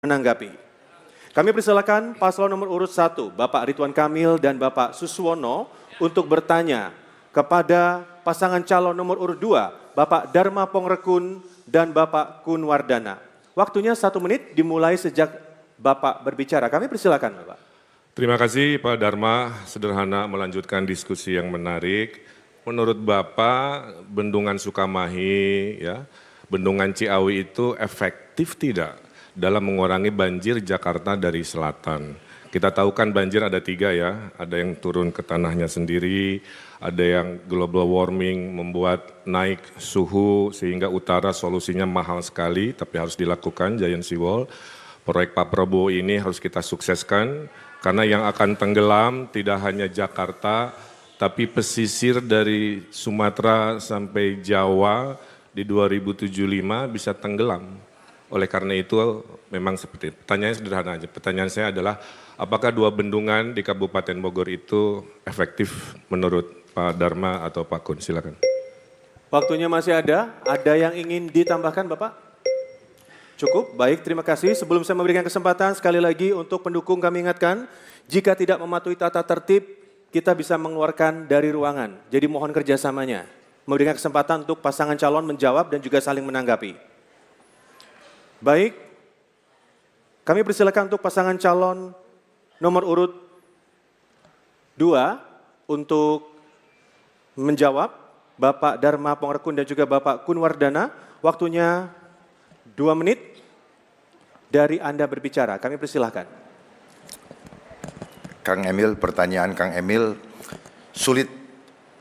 menanggapi. Kami persilakan paslon nomor urut 1, Bapak Ridwan Kamil dan Bapak Suswono untuk bertanya kepada pasangan calon nomor urut 2, Bapak Dharma Pongrekun dan Bapak Kun Wardana. Waktunya 1 menit dimulai sejak Bapak berbicara. Kami persilakan Bapak. Terima kasih Pak Dharma, sederhana melanjutkan diskusi yang menarik. Menurut Bapak, Bendungan Sukamahi, Bendungan Ciawi itu efektif tidak dalam mengurangi banjir Jakarta dari selatan? Kita tahu kan banjir ada 3 ya, ada yang turun ke tanahnya sendiri, ada yang global warming membuat naik suhu sehingga utara solusinya mahal sekali tapi harus dilakukan, giant seawall. Proyek Pak Prabowo ini harus kita sukseskan karena yang akan tenggelam tidak hanya Jakarta tapi pesisir dari Sumatera sampai Jawa di 2075 bisa tenggelam. Oleh karena itu memang seperti itu. Pertanyaan sederhana aja. Pertanyaan saya adalah apakah 2 bendungan di Kabupaten Bogor itu efektif menurut Pak Dharma atau Pak Kun? Silakan. Waktunya masih ada. Ada yang ingin ditambahkan Bapak? Cukup, baik terima kasih. Sebelum saya memberikan kesempatan sekali lagi untuk pendukung kami ingatkan, jika tidak mematuhi tata tertib, kita bisa mengeluarkan dari ruangan. Jadi mohon kerjasamanya. Memberikan kesempatan untuk pasangan calon menjawab dan juga saling menanggapi. Baik, kami persilakan untuk pasangan calon nomor urut 2 untuk menjawab, Bapak Dharma Pongrekun dan juga Bapak Kun Wardana. Waktunya 2 menit dari Anda berbicara. Kami persilahkan. Kang Emil, pertanyaan Kang Emil sulit,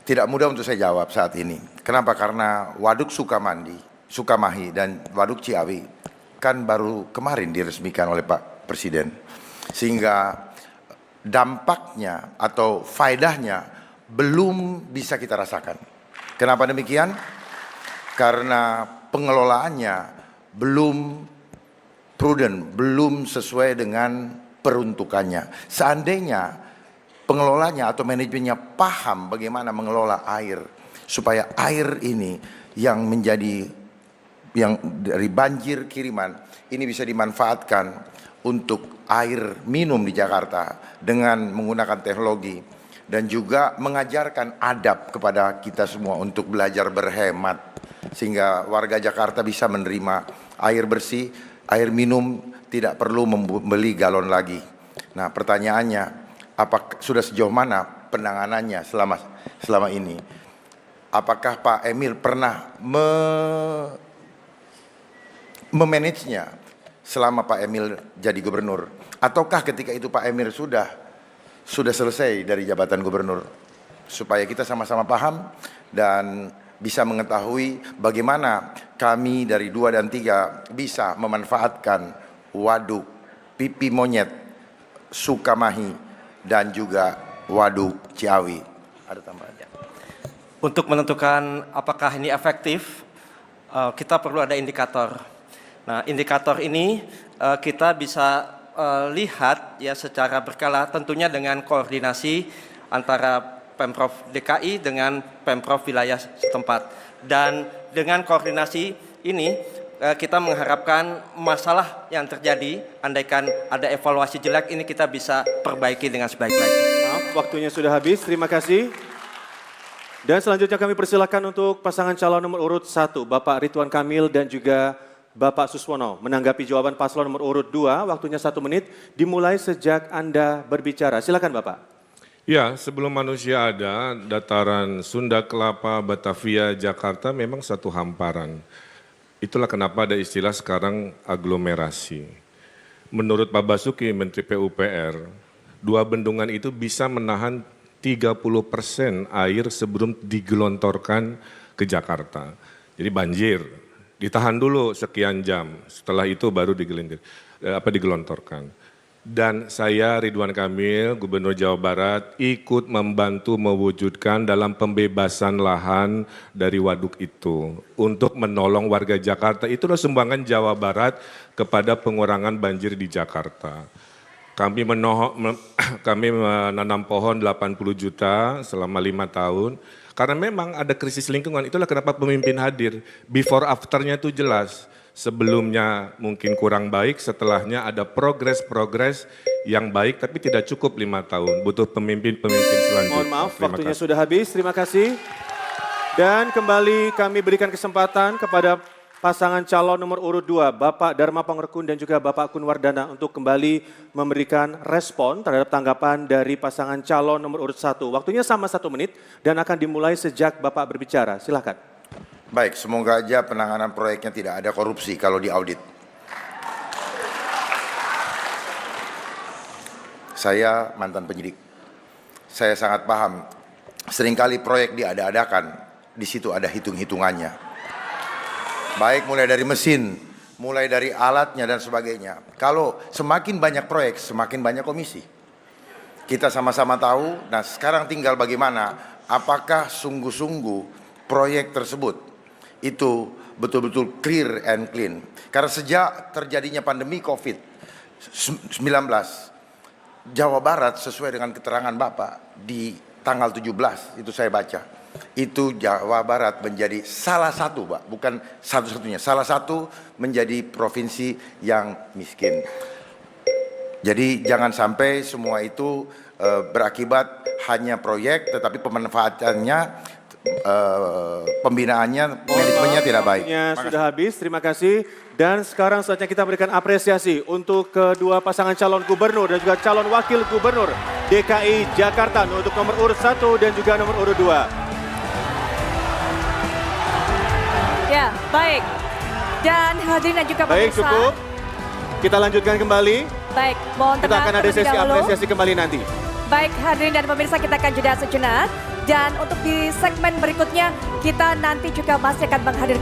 tidak mudah untuk saya jawab saat ini. Kenapa? Karena Waduk Sukamahi dan Waduk Ciawi kan baru kemarin diresmikan oleh Pak Presiden. Sehingga dampaknya atau faedahnya belum bisa kita rasakan. Kenapa demikian? Karena pengelolaannya belum prudent, belum sesuai dengan peruntukannya. Seandainya pengelolanya atau manajemennya paham bagaimana mengelola air, supaya air ini yang menjadi yang dari banjir kiriman ini bisa dimanfaatkan untuk air minum di Jakarta dengan menggunakan teknologi dan juga mengajarkan adab kepada kita semua untuk belajar berhemat sehingga warga Jakarta bisa menerima air bersih, air minum, tidak perlu membeli galon lagi. Nah, pertanyaannya, apa sudah sejauh mana penanganannya selama ini? Apakah Pak Emil pernah memanagenya selama Pak Emil jadi gubernur, ataukah ketika itu Pak Emil sudah selesai dari jabatan gubernur, supaya kita sama-sama paham dan bisa mengetahui bagaimana kami dari 2 dan 3 bisa memanfaatkan waduk Pipi Monyet Sukamahi dan juga waduk Ciawi. Ada tambahan? Untuk menentukan apakah ini efektif, kita perlu ada indikator. Nah, indikator ini kita bisa lihat ya secara berkala, tentunya dengan koordinasi antara Pemprov DKI dengan Pemprov wilayah setempat. Dan dengan koordinasi ini kita mengharapkan masalah yang terjadi, andaikan ada evaluasi jelek, ini kita bisa perbaiki dengan sebaik-baiknya. Maaf, waktunya sudah habis. Terima kasih. Dan selanjutnya kami persilakan untuk pasangan calon nomor urut 1, Bapak Ridwan Kamil dan juga Bapak Suswono menanggapi jawaban paslon nomor urut 2, waktunya 1 menit, dimulai sejak Anda berbicara. Silakan Bapak. Ya, sebelum manusia ada, dataran Sunda Kelapa, Batavia, Jakarta memang satu hamparan. Itulah kenapa ada istilah sekarang aglomerasi. Menurut Pak Basuki, Menteri PUPR, 2 bendungan itu bisa menahan 30% air sebelum digelontorkan ke Jakarta. Jadi banjir. Ditahan dulu sekian jam, setelah itu baru digelontorkan. Dan saya Ridwan Kamil, Gubernur Jawa Barat, ikut membantu mewujudkan dalam pembebasan lahan dari waduk itu untuk menolong warga Jakarta. Itulah sumbangan Jawa Barat kepada pengurangan banjir di Jakarta. Kami menanam pohon 80 juta selama 5 tahun. Karena memang ada krisis lingkungan, itulah kenapa pemimpin hadir. Before afternya itu jelas. sebelumnya mungkin kurang baik, setelahnya ada progres-progres yang baik, tapi tidak cukup 5 tahun. Butuh pemimpin-pemimpin selanjutnya. Mohon maaf, Terima waktunya kasih. sudah habis. Terima kasih. Dan kembali kami berikan kesempatan kepada pasangan calon nomor urut 2, Bapak Dharma Pangrekun dan juga Bapak Kunwardana untuk kembali memberikan respon terhadap tanggapan dari pasangan calon nomor urut 1. Waktunya sama 1 menit dan akan dimulai sejak Bapak berbicara. Silakan. Baik, semoga aja penanganan proyeknya tidak ada korupsi kalau diaudit. Saya mantan penyidik. Saya sangat paham. Seringkali proyek diada-adakan, di situ ada hitung-hitungannya. Baik mulai dari mesin, mulai dari alatnya dan sebagainya. Kalau semakin banyak proyek, semakin banyak komisi. Kita sama-sama tahu, nah sekarang tinggal bagaimana, apakah sungguh-sungguh proyek tersebut itu betul-betul clear and clean. Karena sejak terjadinya pandemi COVID-19, Jawa Barat sesuai dengan keterangan Bapak di tanggal 17, itu saya baca. Itu Jawa Barat menjadi salah satu, Pak, bukan satu-satunya, salah satu menjadi provinsi yang miskin. Jadi jangan sampai semua itu berakibat hanya proyek, tetapi pemanfaatannya, pembinaannya, manajemennya tidak baik. Waktunya sudah habis, terima kasih. Dan sekarang saatnya kita berikan apresiasi untuk kedua pasangan calon gubernur dan juga calon wakil gubernur DKI Jakarta untuk nomor urut 1 dan juga nomor urut 2. Ya, baik. Dan hadirin dan juga Baik, pemirsa. cukup. Kita lanjutkan kembali. Baik, mohon Kita tenang akan ada terlebih sesi dahulu. apresiasi kembali nanti. Baik, hadirin dan pemirsa, kita akan jeda sejenak. Dan untuk di segmen berikutnya, kita nanti juga masih akan menghadirkan